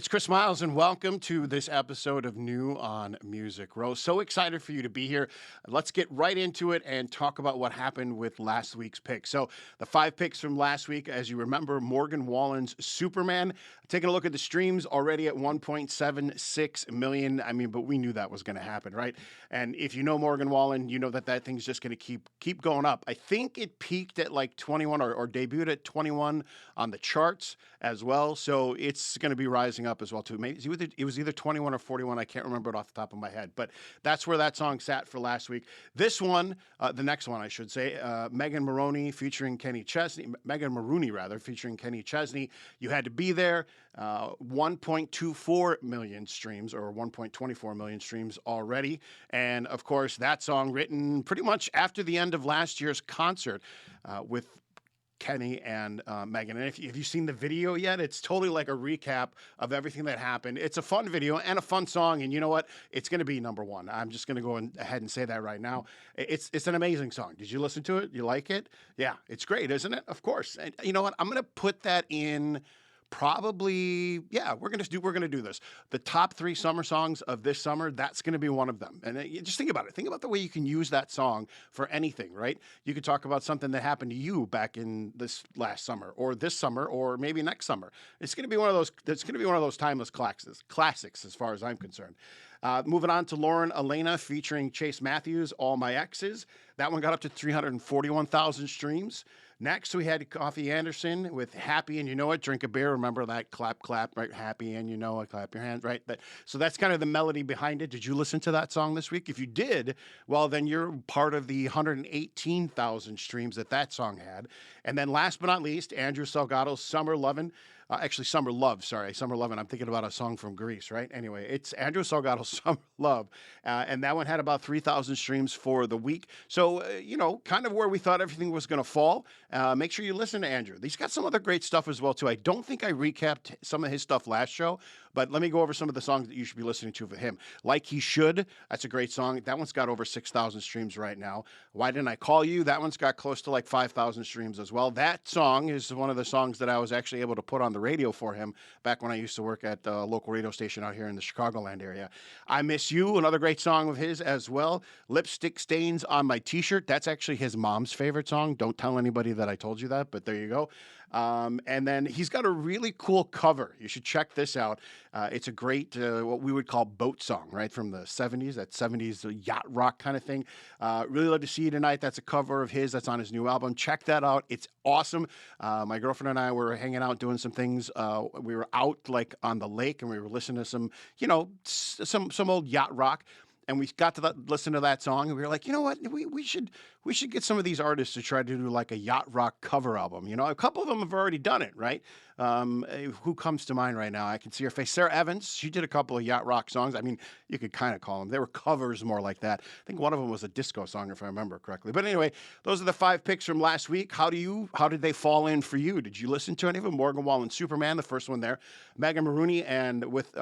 it's Chris Miles, and welcome to this episode of New on Music Row. So excited for you to be here. Let's get right into it and talk about what happened with last week's picks. So, the 5 picks from last week, as you remember, Morgan Wallen's Superman. Taking a look at the streams, already at 1.76 million. I mean, but we knew that was going to happen, right? And if you know Morgan Wallen, you know that thing's just going to keep going up. I think it peaked at like 21 or debuted at 21 on the charts as well. So it's going to be rising up as well too. Maybe it was either 21 or 41. I can't remember it off the top of my head, but that's where that song sat for last week. This one, the next one, I should say, Megan Maroney featuring Kenny Chesney, Megan Maroney rather, featuring Kenny Chesney. You Had to Be There. 1.24 million streams or 1.24 million streams already. And of course, that song written pretty much after the end of last year's concert with Kenny and Megan. And if you've seen the video yet, it's totally like a recap of everything that happened. It's a fun video and a fun song. And you know what? It's going to be number one. I'm just going to go ahead and say that right now. It's an amazing song. Did you listen to it? You like it? Yeah, it's great, isn't it? Of course. And you know what? I'm going to put that in. Probably, yeah, we're gonna do this. The top 3 summer songs of this summer, that's gonna be one of them. And just think about it. Think about the way you can use that song for anything, right? You could talk about something that happened to you back in this last summer, or this summer, or maybe next summer. It's gonna be one of those. It's gonna be one of those timeless classics, as far as I'm concerned. Moving on to Lauren Elena featuring Chase Matthews, All My Exes. That one got up to 341,000 streams. Next, we had Coffee Anderson with Happy and You Know It, Drink a Beer. Remember that clap, right? Happy and You Know It, clap your hands, right? So that's kind of the melody behind it. Did you listen to that song this week? If you did, well, then you're part of the 118,000 streams that song had. And then last but not least, Andrew Salgato's Summer Lovin'. Summer Love, sorry. Summer Lovin'. I'm thinking about a song from Greece, right? Anyway, it's Andrew Salgato's Summer Love. And that one had about 3,000 streams for the week. So, kind of where we thought everything was going to fall. Make sure you listen to Andrew. He's got some other great stuff as well, too. I don't think I recapped some of his stuff last show, but let me go over some of the songs that you should be listening to for him. Like He Should. That's a great song. That one's got over 6,000 streams right now. Why Didn't I Call You? That one's got close to like 5,000 streams as well. That song is one of the songs that I was actually able to put on the radio for him back when I used to work at a local radio station out here in the Chicagoland area. I Miss You, another great song of his as well. Lipstick Stains on My T-Shirt. That's actually his mom's favorite song. Don't tell anybody that I told you that, but there you go. And then he's got a really cool cover. You should check this out. It's a great, what we would call boat song, right? From the 70s, that 70s yacht rock kind of thing. Really Love to See You Tonight. That's a cover of his. That's on his new album. Check that out. It's awesome. My girlfriend and I were hanging out doing some things. We were out like on the lake and we were listening to some old yacht rock. And we got to listen to that song, and we were like, you know what? We should get some of these artists to try to do like a yacht rock cover album. You know, a couple of them have already done it, right? Who comes to mind right now? I can see her face. Sarah Evans. She did a couple of yacht rock songs. I mean, you could kind of call them. They were covers more like that. I think one of them was a disco song, if I remember correctly. But anyway, those are the 5 picks from last week. How did they fall in for you? Did you listen to any of them? Morgan Wallen, Superman, the first one there. Megan Maroney, and with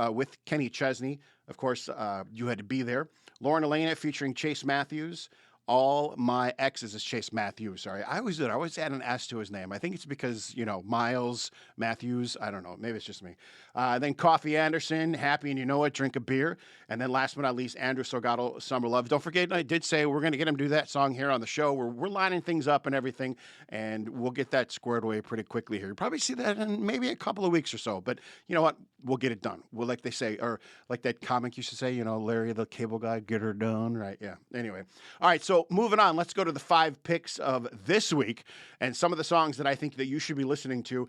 Kenny Chesney. Of course, You Had to Be There. Lauren Elena featuring Chase Matthews. All My Exes is Chase Matthews. Sorry, I always add an S to his name. I think it's because, Miles Matthews. I don't know. Maybe it's just me. Then Coffee Anderson, Happy and You Know It, Drink a Beer. And then last but not least, Andrew Salgato, Summer Love. Don't forget, I did say we're going to get him to do that song here on the show. We're lining things up and everything, and we'll get that squared away pretty quickly here. You'll probably see that in maybe a couple of weeks or so. But you know what? We'll get it done. Well, like they say, or like that comic used to say, Larry the Cable Guy, get her done, right? Yeah. Anyway. All right, so moving on, let's go to the 5 picks of this week and some of the songs that I think that you should be listening to.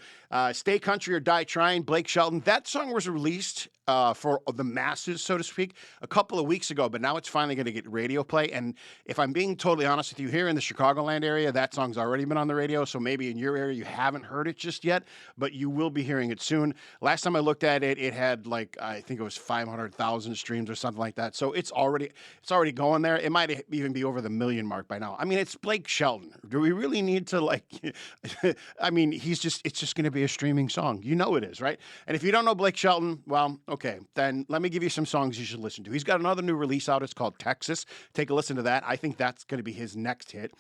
Stay Country or Die Trying, Blake Shelton. That song was released for the masses, so to speak, a couple of weeks ago, but now it's finally going to get radio play. And if I'm being totally honest with you, here in the Chicagoland area, that song's already been on the radio, so maybe in your area you haven't heard it just yet, but you will be hearing it soon. Last time I looked at it, it had I think it was 500,000 streams or something like that. So it's already going there. It might even be over the million mark by now. I mean, it's Blake Shelton. Do we really need to I mean, it's just going to be a streaming song. You know it is, right? And if you don't know Blake Shelton, well, okay, then let me give you some songs you should listen to. He's got another new release out. It's called Texas. Take a listen to that. I think that's going to be his next hit.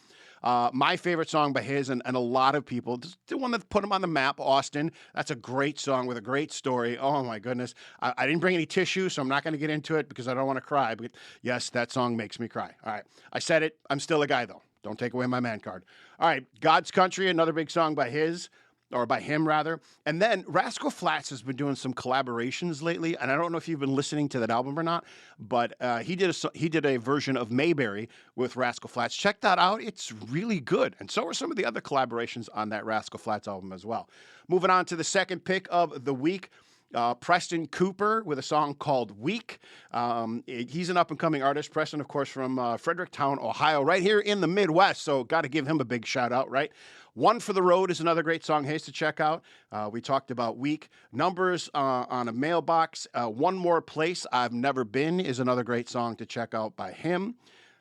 My favorite song by his, and a lot of people, the one that put him on the map, Austin. That's a great song with a great story. Oh my goodness. I didn't bring any tissue, so I'm not going to get into it because I don't want to cry. But yes, that song makes me cry. All right. I said it. I'm still a guy, though. Don't take away my man card. All right. God's Country, another big song by his. Or by him, rather. And then Rascal Flatts has been doing some collaborations lately, and I don't know if you've been listening to that album or not, but he did a version of Mayberry with Rascal Flatts. Check that out. It's really good. And so are some of the other collaborations on that Rascal Flatts album as well. Moving on to the second pick of the week. Preston Cooper with a song called Weak. He's an up-and-coming artist. Preston, of course, from Fredericktown, Ohio, right here in the Midwest. So got to give him a big shout-out, right? One for the Road is another great song his to check out. We talked about Weak. Numbers on a Mailbox. One More Place I've Never Been is another great song to check out by him.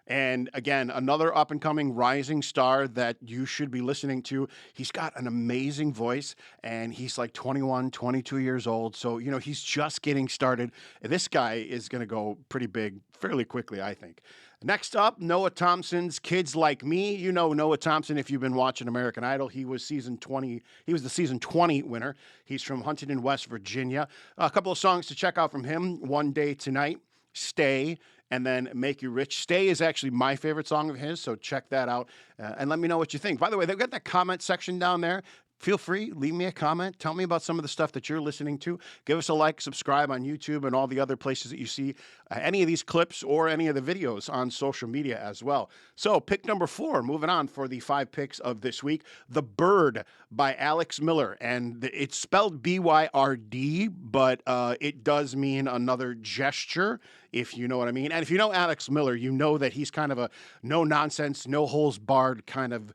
And again, another up-and-coming rising star that you should be listening to. He's got an amazing voice, and he's like 21, 22 years old. So, you know, he's just getting started. This guy is going to go pretty big fairly quickly, I think. Next up, Noah Thompson's Kids Like Me. You know Noah Thompson if you've been watching American Idol. He was season 20. He was the season 20 winner. He's from Huntington, West Virginia. A couple of songs to check out from him. One Day Tonight, Stay, and then Make You Rich. Stay is actually my favorite song of his, so check that out. And let me know what you think. By the way, they've got that comment section down there. Feel free, leave me a comment. Tell me about some of the stuff that you're listening to. Give us a like, subscribe on YouTube and all the other places that you see any of these clips or any of the videos on social media as well. So pick number 4, moving on for the 5 picks of this week. The Byrd by Alex Miller. And it's spelled B-Y-R-D, but it does mean another gesture, if you know what I mean. And if you know Alex Miller, you know that he's kind of a no-nonsense, no-holes-barred kind of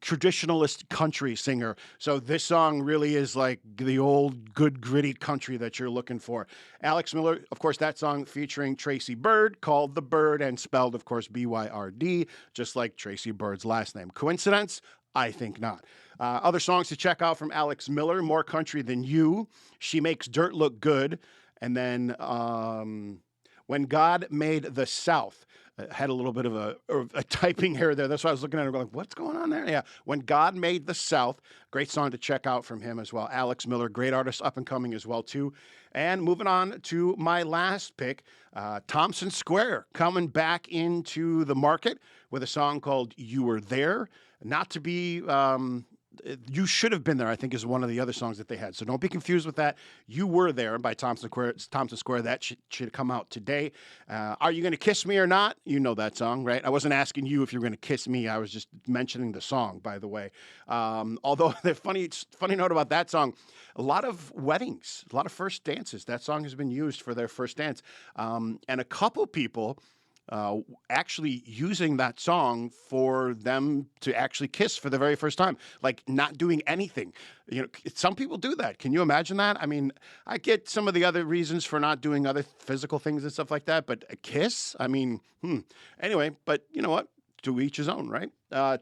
traditionalist country singer. So this song really is like the old good gritty country that you're looking for. Alex Miller, of course, that song featuring Tracy Byrd, called The Byrd and spelled, of course, B-Y-R-D, just like Tracy Byrd's last name. Coincidence? I think not. Other songs to check out from Alex Miller: More Country Than You, She Makes Dirt Look Good, and then When God Made the South. Had a little bit of a typing error there. That's why I was looking at it going, what's going on there? Yeah, When God Made the South. Great song to check out from him as well. Alex Miller, great artist, up and coming as well, too. And moving on to my last pick, Thompson Square, coming back into the market with a song called You Were There. Not to be... You Should Have Been There, I think, is one of the other songs that they had. So don't be confused with that. You Were There by Thompson Square. That should come out today. Are You Gonna Kiss Me or Not? You know that song, right? I wasn't asking you if you were going to kiss me. I was just mentioning the song, by the way. Although the funny note about that song, a lot of weddings, a lot of first dances. That song has been used for their first dance. And a couple people... actually using that song for them to actually kiss for the very first time, like not doing anything. You know, some people do that. Can you imagine that? I mean, I get some of the other reasons for not doing other physical things and stuff like that, but a kiss? I mean, Anyway, but you know what? To each his own, right?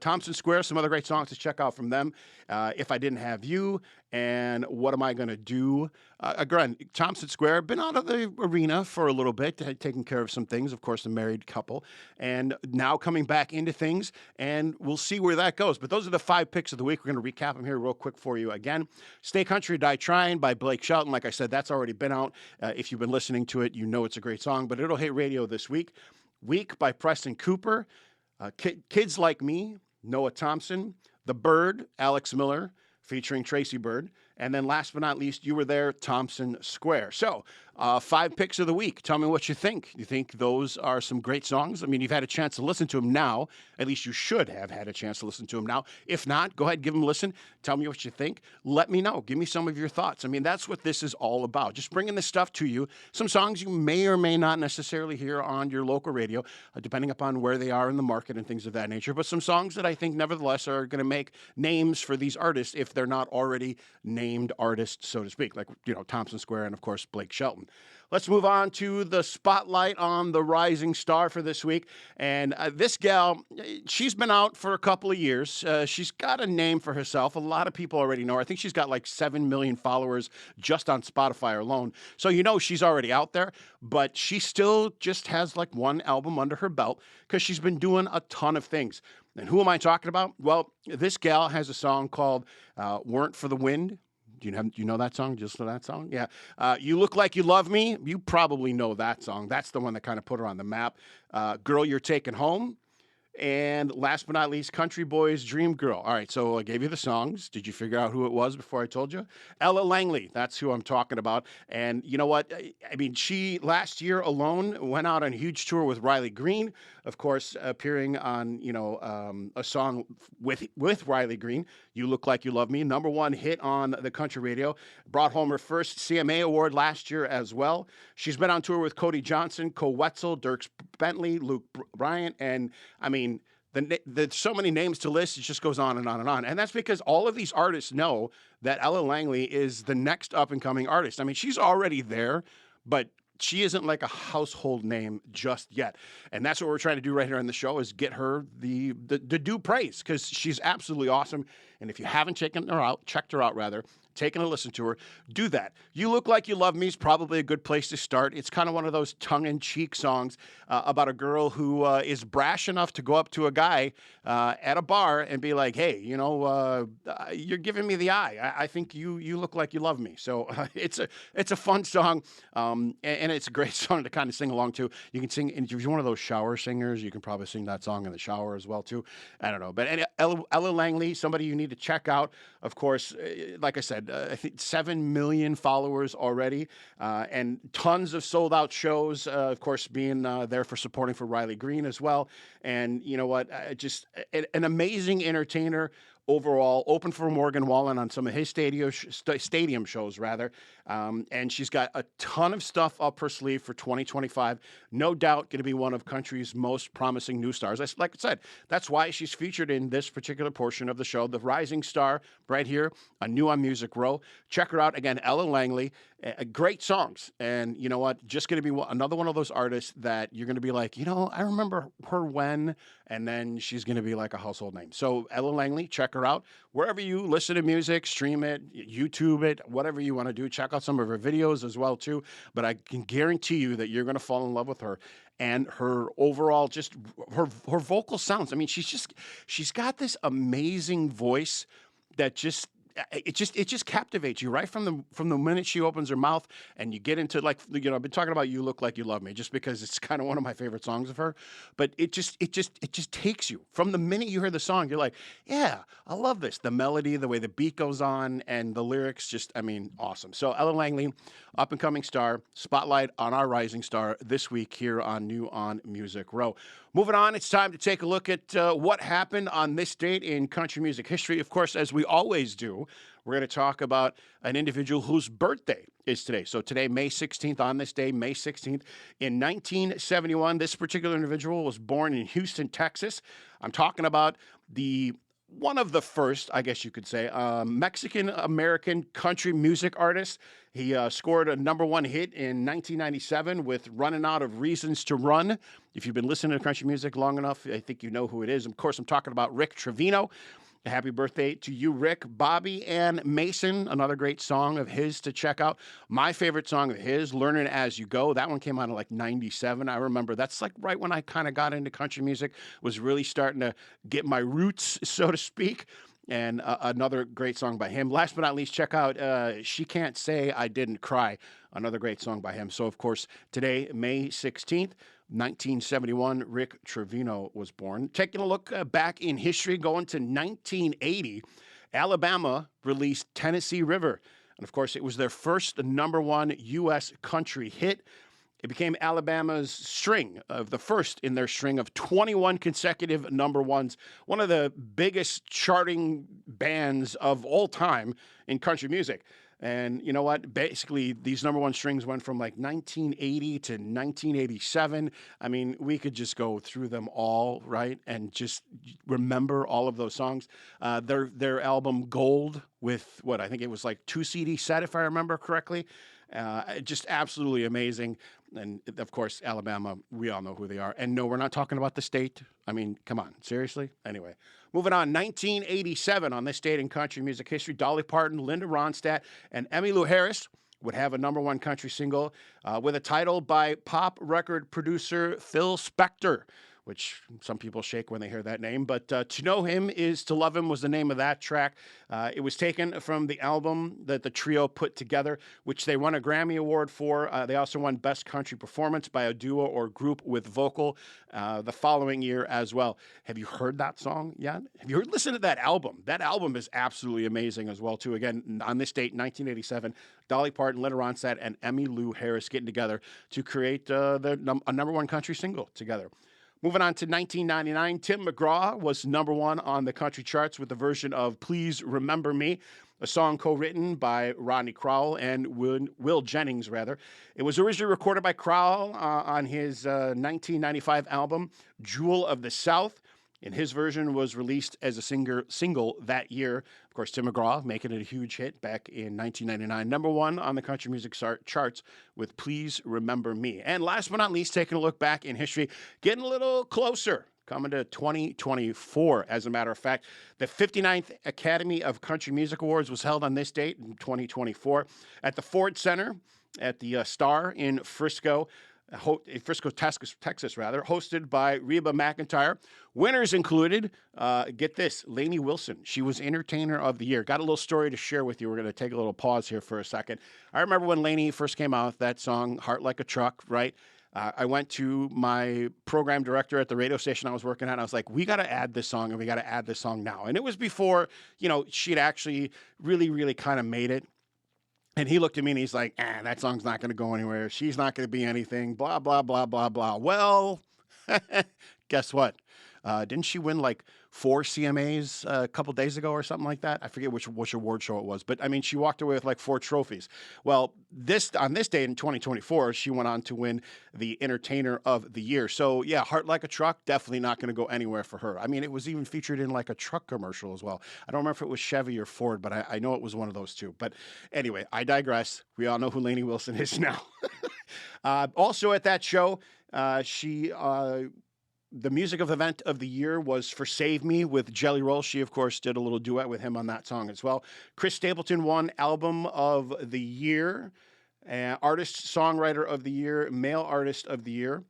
Thompson Square, some other great songs to check out from them. If I Didn't Have You, and What Am I Gonna Do? Again, Thompson Square, been out of the arena for a little bit, taking care of some things, of course, a married couple, and now coming back into things, and we'll see where that goes. But those are the 5 picks of the week. We're going to recap them here real quick for you again. Stay Country, Die Trying by Blake Shelton. Like I said, that's already been out. If you've been listening to it, you know it's a great song, but it'll hit radio this week. Week by Preston Cooper. Kids Like Me, Noah Thompson. The Byrd, Alex Miller, featuring Tracy Byrd. And then last but not least, You Were There, Thompson Square. So 5 picks of the week. Tell me what you think. You think those are some great songs? I mean, you've had a chance to listen to them now. At least you should have had a chance to listen to them now. If not, go ahead, give them a listen. Tell me what you think. Let me know. Give me some of your thoughts. I mean, that's what this is all about. Just bringing this stuff to you. Some songs you may or may not necessarily hear on your local radio, depending upon where they are in the market and things of that nature. But some songs that I think, nevertheless, are going to make names for these artists if they're not already named artists, so to speak, like, you know, Thompson Square and, of course, Blake Shelton. Let's move on to the spotlight on the rising star for this week. And this gal, she's been out for a couple of years. She's got a name for herself. A lot of people already know her. I think she's got like 7 million followers just on Spotify alone. So you know she's already out there, but she still just has like one album under her belt because she's been doing a ton of things. And who am I talking about? Well, this gal has a song called Weren't for the Wind. Do you know that song? Just know that song? Yeah. You Look Like You Love Me. You probably know that song. That's the one that kind of put her on the map. Girl, You're Taken Home. And last but not least, Country Boy's Dream Girl. All right, so I gave you the songs. Did you figure out who it was before I told you? Ella Langley, that's who I'm talking about. And you know what? I mean, she last year alone went out on a huge tour with Riley Green, of course, appearing on, a song with Riley Green, You Look Like You Love Me, #1 hit on the country radio. Brought home her first CMA award last year as well. She's been on tour with Cody Johnson, Cole Wetzel, Dierks Bentley, Luke Bryant, and I mean, there's so many names to list, it just goes on and on and on. And that's because all of these artists know that Ella Langley is the next up-and-coming artist. I mean, she's already there, but she isn't like a household name just yet. And that's what we're trying to do right here on the show is get her the due praise because she's absolutely awesome. And if you haven't checked her out, taken a listen to her, do that. You Look Like You Love Me is probably a good place to start. It's kind of one of those tongue-in-cheek songs about a girl who is brash enough to go up to a guy at a bar and be like, hey, you're giving me the eye. I think you look like you love me. So it's a fun song, and it's a great song to kind of sing along to. You can sing, if you're one of those shower singers, you can probably sing that song in the shower as well, too. I don't know. But Ella Langley, somebody you need to check out. Of course, like I said, I think 7 million followers already, and tons of sold-out shows, of course, being there for supporting for Riley Green as well. And you know what? Just an amazing entertainer overall. Open for Morgan Wallen on some of his stadium shows, rather. And she's got a ton of stuff up her sleeve for 2025. No doubt going to be one of country's most promising new stars. Like I said, that's why she's featured in this particular portion of the show, The Rising Star, right here on New on Music Row. Check her out. Again, Ella Langley. Great songs. And you know what? Just going to be another one of those artists that you're going to be like, I remember her when, and then she's going to be like a household name. So Ella Langley, check her out. Wherever you listen to music, stream it, YouTube it, whatever you want to do. Check out some of her videos as well, too. But I can guarantee you that you're going to fall in love with her. And her overall, just her vocal sounds. I mean, she's got this amazing voice that it just captivates you right from the minute she opens her mouth, and you get into I've been talking about You Look Like You Love Me just because it's kind of one of my favorite songs of her, but it just takes you from the minute you hear the song. You're like, yeah, I love this. The melody, the way the beat goes on, and the lyrics, awesome. So Ella Langley, up and coming star, spotlight on our rising star this week here on New on Music Row. Moving on, it's time to take a look at what happened on this date in country music history. Of course, as we always do, we're going to talk about an individual whose birthday is today. So today, May 16th, on this day, May 16th, in 1971, this particular individual was born in Houston, Texas. I'm talking about one of the first, I guess you could say, Mexican-American country music artist. He scored a #1 hit in 1997 with Running Out of Reasons to Run. If you've been listening to country music long enough, I think you know who it is. Of course, I'm talking about Rick Trevino. Happy birthday to you, Rick. Bobby and Mason, another great song of his to check out. My favorite song of his, Learning As You Go. That one came out in like 97. I remember that's like right when I kind of got into country music, was really starting to get my roots, so to speak. And another great song by him. Last but not least, check out She Can't Say I Didn't Cry, another great song by him. So, of course, today, May 16th, 1971, Rick Trevino was born. Taking a look back in history, going to 1980, Alabama released Tennessee River. And, of course, it was their first #1 U.S. country hit. It became Alabama's the first in their string of 21 consecutive #1s, one of the biggest charting bands of all time in country music. And you know what? Basically, these #1 strings went from like 1980 to 1987. I mean, we could just go through them all, right? And just remember all of those songs. Their album Gold with I think it was like 2 CD set, if I remember correctly. Just absolutely amazing. And of course, Alabama, we all know who they are. And no, we're not talking about the state. I mean, come on, seriously? Anyway, moving on. 1987 on this date in country music history, Dolly Parton, Linda Ronstadt, and Emmylou Harris would have a #1 country single with a title by pop record producer Phil Spector, which some people shake when they hear that name. But To Know Him Is to Love Him was the name of that track. It was taken from the album that the trio put together, which they won a Grammy Award for. They also won Best Country Performance by a duo or group with vocal the following year as well. Have you heard that song yet? Have you listened to that album? That album is absolutely amazing as well, too. Again, on this date, 1987, Dolly Parton, Linda Ronstadt, and Emmylou Harris getting together to create a #1 country single together. Moving on to 1999, Tim McGraw was #1 on the country charts with the version of Please Remember Me, a song co-written by Rodney Crowell and Will Jennings, rather. It was originally recorded by Crowell on his 1995 album, Jewel of the South, and his version was released as a single that year. Of course, Tim McGraw making it a huge hit back in 1999. #1 on the country music charts with Please Remember Me. And last but not least, taking a look back in history, getting a little closer, coming to 2024, as a matter of fact. The 59th Academy of Country Music Awards was held on this date in 2024 at the Ford Center at the Star in Frisco. Frisco, Texas, hosted by Reba McEntire. Winners included, get this, Lainey Wilson. She was Entertainer of the Year. Got a little story to share with you. We're going to take a little pause here for a second. I remember when Lainey first came out with that song, Heart Like a Truck, right? I went to my program director at the radio station I was working at, and I was like, we got to add this song, and we got to add this song now. And it was before, she'd actually really, really kind of made it. And he looked at me and he's like, that song's not going to go anywhere. She's not going to be anything, blah, blah, blah, blah, blah. Well, guess what? Didn't she win like 4 CMAs a couple days ago or something like that? I forget which award show it was. But, I mean, she walked away with like 4 trophies. Well, on this date in 2024, she went on to win the Entertainer of the Year. So, yeah, Heart Like a Truck, definitely not going to go anywhere for her. I mean, it was even featured in like a truck commercial as well. I don't remember if it was Chevy or Ford, but I know it was one of those two. But anyway, I digress. We all know who Lainey Wilson is now. Also at that show, the music event of the year was for Save Me with Jelly Roll. She, of course, did a little duet with him on that song as well. Chris Stapleton won Album of the Year, Artist Songwriter of the Year, Male Artist of the Year.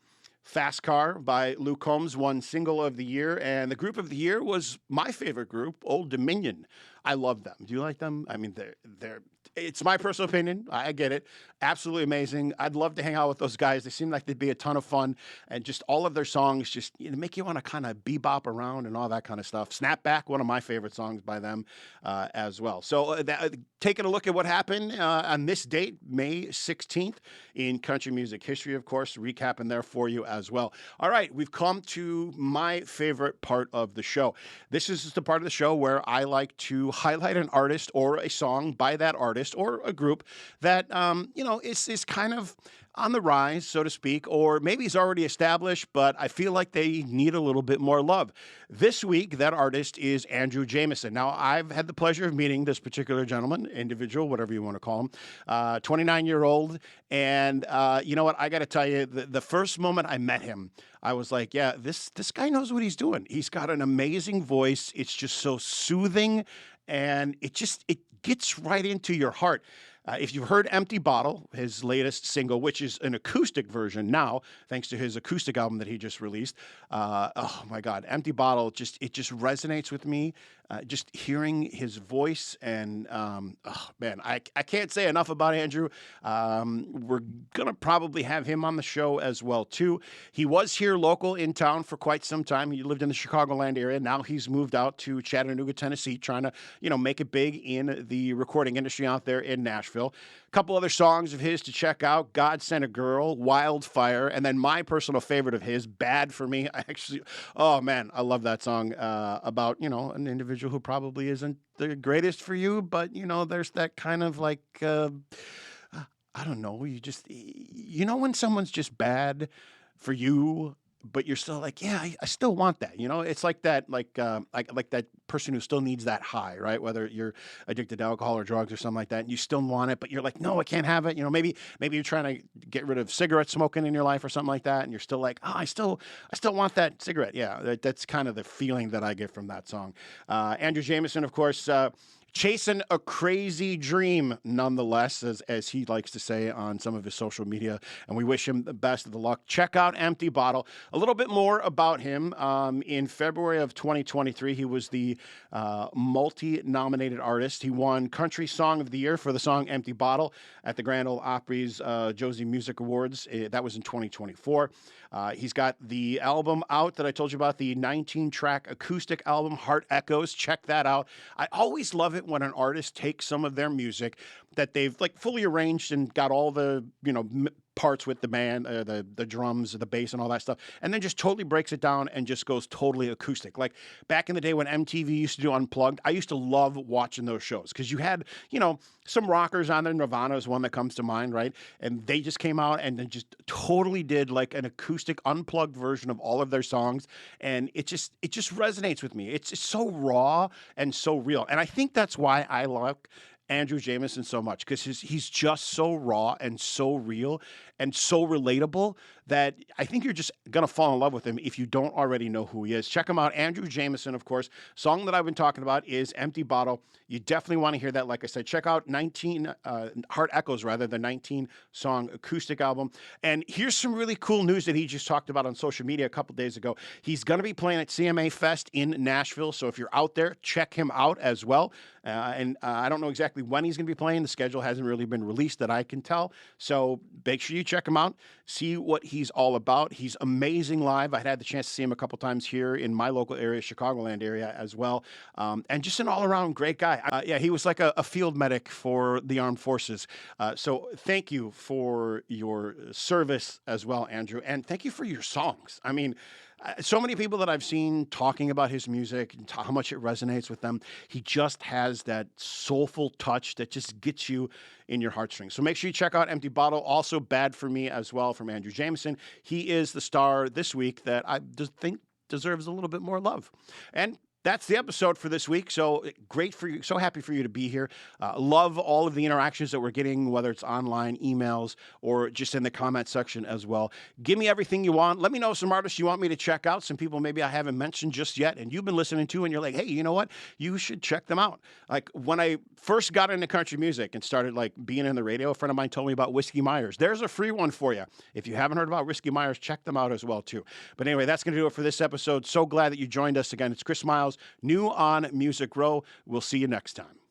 Fast Car by Luke Combs won Single of the Year. And the group of the year was my favorite group, Old Dominion. I love them. Do you like them? I mean, it's my personal opinion. I get it. Absolutely amazing. I'd love to hang out with those guys. They seem like they'd be a ton of fun. And just all of their songs just make you want to kind of bebop around and all that kind of stuff. Snapback, one of my favorite songs by them as well. So taking a look at what happened on this date, May 16th, in country music history, of course, recapping there for you as well. All right, we've come to my favorite part of the show. This is the part of the show where I like to highlight an artist or a song by that artist or a group that, is kind of on the rise, so to speak, or maybe he's already established, but I feel like they need a little bit more love. This week, that artist is Andrew Jameson. Now, I've had the pleasure of meeting this particular gentleman, individual, whatever you want to call him, 29-year-old, and you know what? I got to tell you, the first moment I met him, I was like, yeah, this guy knows what he's doing. He's got an amazing voice. It's just so soothing, and it gets right into your heart. If you've heard Empty Bottle, his latest single, which is an acoustic version now, thanks to his acoustic album that he just released, oh my God, Empty Bottle, it just resonates with me. Just hearing his voice and, oh man, I can't say enough about Andrew. We're going to probably have him on the show as well, too. He was here local in town for quite some time. He lived in the Chicagoland area. Now he's moved out to Chattanooga, Tennessee, trying to, make it big in the recording industry out there in Nashville. A couple other songs of his to check out: God Sent a Girl, Wildfire, and then my personal favorite of his, Bad for Me. Oh man, I love that song about, an individual who probably isn't the greatest for you, but, there's that kind of like, I don't know, when someone's just bad for you, but you're still like, yeah, I still want that. You know, it's like that, like that person who still needs that high, right? Whether you're addicted to alcohol or drugs or something like that, and you still want it, but you're like, no, I can't have it. You know, maybe you're trying to get rid of cigarette smoking in your life or something like that, and you're still like, oh, I still want that cigarette. Yeah, that's kind of the feeling that I get from that song. Andrew Jameson, of course. Chasing a crazy dream, nonetheless, as he likes to say on some of his social media, and we wish him the best of the luck. Check out Empty Bottle. A little bit more about him. In February of 2023, he was the multi-nominated artist. He won Country Song of the Year for the song Empty Bottle at the Grand Ole Opry's Josie Music Awards. That was in 2024. He's got the album out that I told you about, the 19-track acoustic album, Heart Echoes. Check that out. I always love it when an artist takes some of their music that they've like fully arranged and got all the, parts with the band, the drums, the bass, and all that stuff, and then just totally breaks it down and just goes totally acoustic. Like back in the day when MTV used to do Unplugged, I used to love watching those shows because you had, some rockers on there. Nirvana is one that comes to mind, right? And they just came out and then just totally did like an acoustic unplugged version of all of their songs, and it just resonates with me. It's so raw and so real, and I think that's why I like Andrew Jameson so much, because he's just so raw and so real and so relatable that I think you're just going to fall in love with him if you don't already know who he is. Check him out. Andrew Jameson, of course. Song that I've been talking about is Empty Bottle. You definitely want to hear that. Like I said, check out Heart Echoes, rather, the 19-song acoustic album. And here's some really cool news that he just talked about on social media a couple days ago. He's going to be playing at CMA Fest in Nashville. So if you're out there, check him out as well. I don't know exactly when he's going to be playing. The schedule hasn't really been released that I can tell. So make sure you check him out, see what he's all about. He's amazing live. I had the chance to see him a couple times here in my local area, Chicagoland area as well. And just an all-around great guy. He was like a field medic for the armed forces. So thank you for your service as well, Andrew. And thank you for your songs. I mean, so many people that I've seen talking about his music and how much it resonates with them. He just has that soulful touch that just gets you in your heartstrings. So make sure you check out Empty Bottle. Also, Bad for Me as well from Andrew Jameson. He is the star this week that I just think deserves a little bit more love. And that's the episode for this week. So great for you. So happy for you to be here. Love all of the interactions that we're getting, whether it's online, emails, or just in the comment section as well. Give me everything you want. Let me know some artists you want me to check out. Some people maybe I haven't mentioned just yet and you've been listening to and you're like, hey, you know what? You should check them out. Like when I first got into country music and started like being in the radio, a friend of mine told me about Whiskey Myers. There's a free one for you. If you haven't heard about Whiskey Myers, check them out as well too. But anyway, that's going to do it for this episode. So glad that you joined us again. It's Chris Miles, new on Music Row. We'll see you next time.